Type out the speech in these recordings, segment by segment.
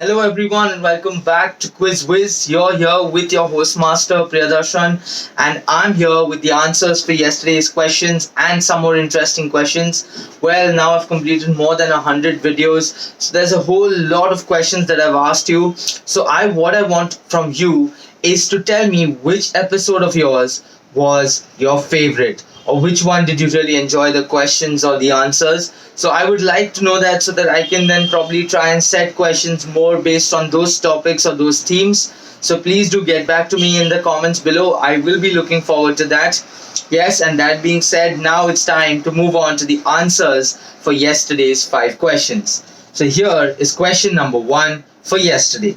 Hello everyone and welcome back to Whiz. You're here with your host master Priyadarshan, and I'm here with the answers for yesterday's questions and some more interesting questions. Well, now I've completed more than 100 videos, so there's a whole lot of questions that I've asked you. So what I want from you is to tell me which episode of yours was your favorite, or which one did you really enjoy the questions or the answers. So I would like to know that so that I can then probably try and set questions more based on those topics or those themes. So please do get back to me in the comments below. I will be looking forward to that. Yes, and that being said, now it's time to move on to the answers for yesterday's 5 questions. So here is question number 1 for yesterday.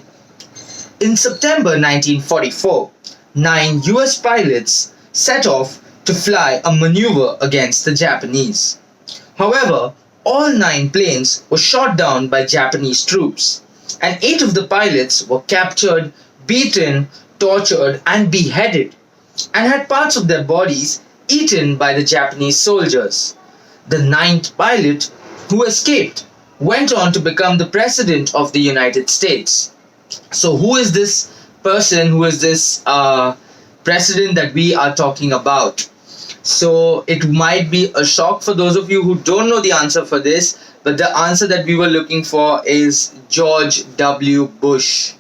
In September 1944, 9 US pilots set off to fly a maneuver against the Japanese. However, all 9 planes were shot down by Japanese troops, and 8 of the pilots were captured, beaten, tortured, and beheaded, and had parts of their bodies eaten by the Japanese soldiers. The ninth pilot, who escaped, went on to become the President of the United States. So, who is this person? Who is this president that we are talking about? So it might be a shock for those of you who don't know the answer for this, but the answer that we were looking for is George W. Bush.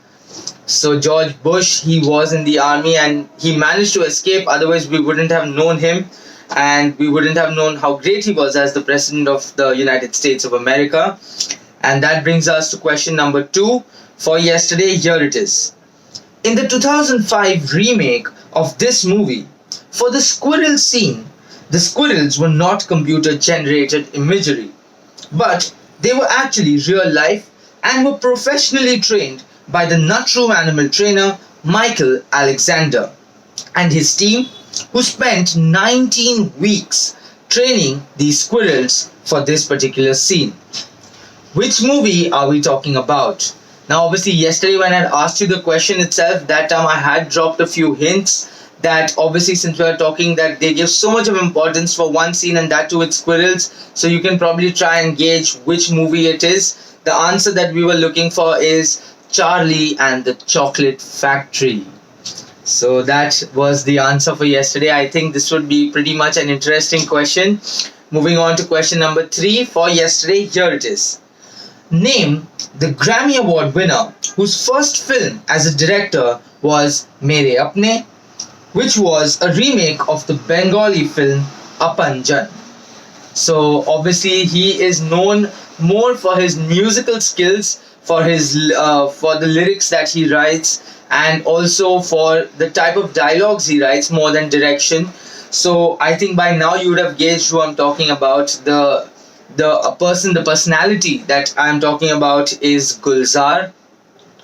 So George Bush, he was in the army and he managed to escape, otherwise we wouldn't have known him and we wouldn't have known how great he was as the President of the United States of America. And that brings us to question number 2 for yesterday. Here it is. In the 2005 remake of this movie, for the squirrel scene, the squirrels were not computer generated imagery, but they were actually real life and were professionally trained by the Nutroom animal trainer Michael Alexander and his team, who spent 19 weeks training these squirrels for this particular scene. Which movie are we talking about? Now, obviously, yesterday when I had asked you the question itself, that time I had dropped a few hints that obviously since we are talking that they give so much of importance for one scene and that too with squirrels, so you can probably try and gauge which movie it is. The answer that we were looking for is Charlie and the Chocolate Factory. So that was the answer for yesterday. I think this would be pretty much an interesting question. Moving on to question number 3 for yesterday. Here it is. Name the Grammy Award winner whose first film as a director was Mere Apne, which was a remake of the Bengali film Apanjan. So obviously he is known more for his musical skills, for the lyrics that he writes, and also for the type of dialogues he writes more than direction. So I think by now you would have gauged who I'm talking about. The personality that I'm talking about is Gulzar.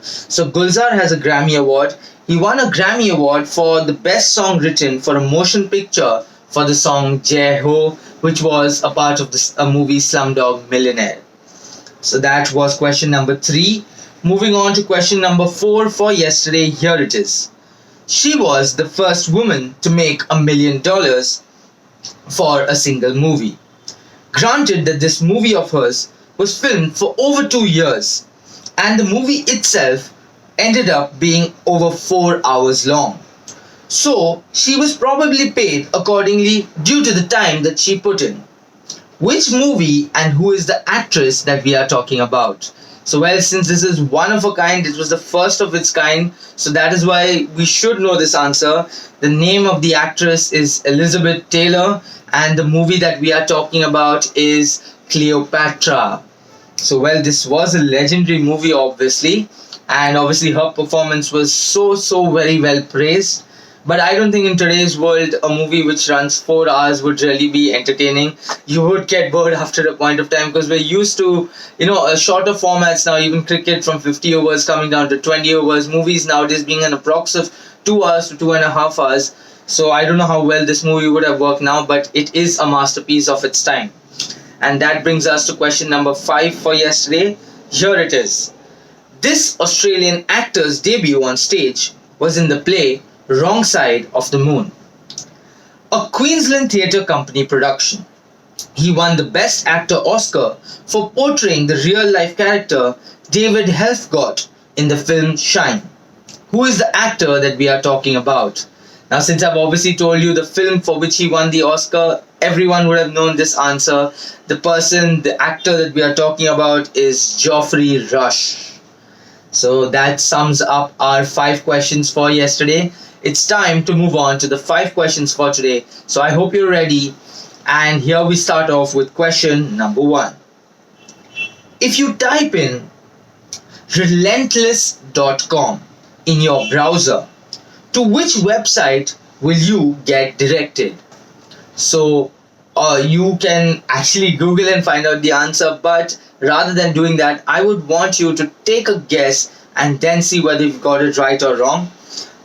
So Gulzar has a Grammy Award. He won a Grammy Award for the best song written for a motion picture for the song Jai Ho, which was a part of a movie Slumdog Millionaire. So that was question number 3. Moving on to question number 4 for yesterday. Here it is. She was the first woman to make $1 million for a single movie. Granted that this movie of hers was filmed for over 2 years, and the movie itself ended up being over 4 hours long. So she was probably paid accordingly due to the time that she put in. Which movie and who is the actress that we are talking about? So well, since this is one of a kind, it was the first of its kind, so that is why we should know this answer. The name of the actress is Elizabeth Taylor, and the movie that we are talking about is Cleopatra. So well, this was a legendary movie obviously, and obviously her performance was so very well praised. But I don't think in today's world a movie which runs 4 hours would really be entertaining. You would get bored after a point of time, because we're used to, shorter formats now, even cricket from 50 overs coming down to 20 overs, movies nowadays being an approx of 2 hours to 2.5 hours. So I don't know how well this movie would have worked now, but it is a masterpiece of its time. And that brings us to question number 5 for yesterday. Here it is. This Australian actor's debut on stage was in the play Wrong Side of the Moon, a Queensland Theatre Company production. He won the Best Actor Oscar for portraying the real-life character David Helfgott in the film Shine? Who is the actor that we are talking about? Now, since I've obviously told you the film for which he won the Oscar, everyone would have known this answer. The actor that we are talking about is Geoffrey Rush. So that sums up our 5 questions for yesterday. It's time to move on to the 5 questions for today. So I hope you're ready. And here we start off with question number 1. If you type in relentless.com in your browser, to which website will you get directed? So you can actually Google and find out the answer, but rather than doing that, I would want you to take a guess and then see whether you've got it right or wrong.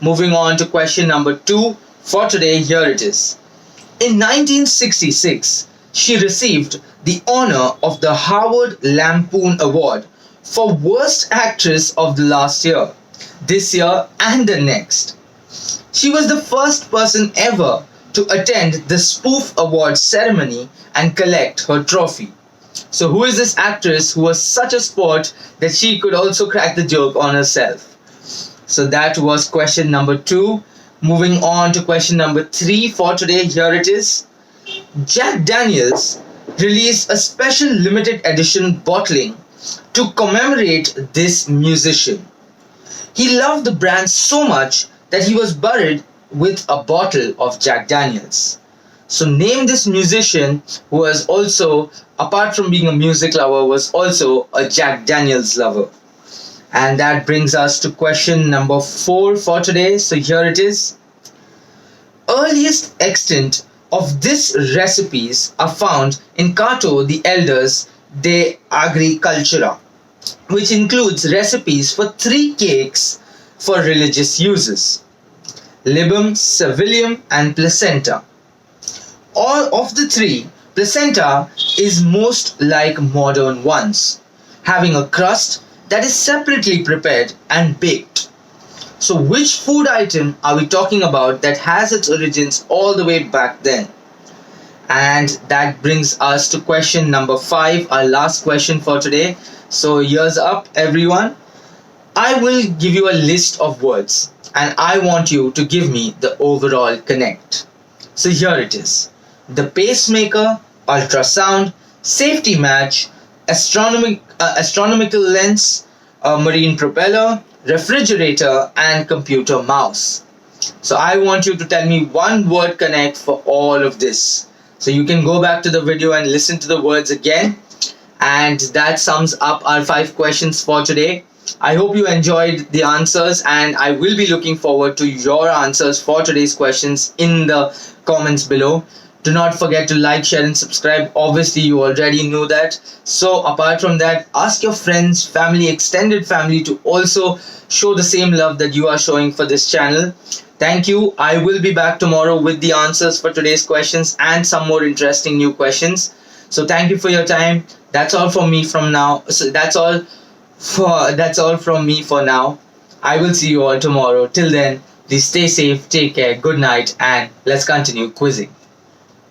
Moving on to question number 2 for today, here it is. In 1966, she received the honor of the Howard Lampoon Award for Worst Actress of the last year, this year and the next. She was the first person ever to attend the Spoof Awards ceremony and collect her trophy. So who is this actress who was such a sport that she could also crack the joke on herself? So that was question number 2. Moving on to question number 3 for today, here it is. Jack Daniels released a special limited edition bottling to commemorate this musician. He loved the brand so much that he was buried with a bottle of Jack Daniels. So name this musician who was also, apart from being a music lover, was also a Jack Daniels lover. And that brings us to question number 4 for today. So here it is. Earliest extant of these recipes are found in Cato the Elder's De Agricultura, which includes recipes for 3 cakes for religious uses: Libum, Servilium and Placenta. All of the 3, placenta is most like modern ones, having a crust that is separately prepared and baked. So which food item are we talking about that has its origins all the way back then? And that brings us to question number 5, our last question for today. So ears up everyone. I will give you a list of words and I want you to give me the overall connect. So here it is. The pacemaker, ultrasound, safety match, astronomical lens, marine propeller, refrigerator and computer mouse. So I want you to tell me one word connect for all of this. So you can go back to the video and listen to the words again. And that sums up our 5 questions for today. I hope you enjoyed the answers and I will be looking forward to your answers for today's questions in the comments below. Do not forget to like, share and subscribe. Obviously you already know that. So apart from that, ask your friends, family, extended family to also show the same love that you are showing for this channel. Thank you. I will be back tomorrow with the answers for today's questions and some more interesting new questions. So thank you for your time. That's all from me from now. So that's all from me for now. I will see you all tomorrow. Till then, please stay safe, take care, good night, and let's continue quizzing.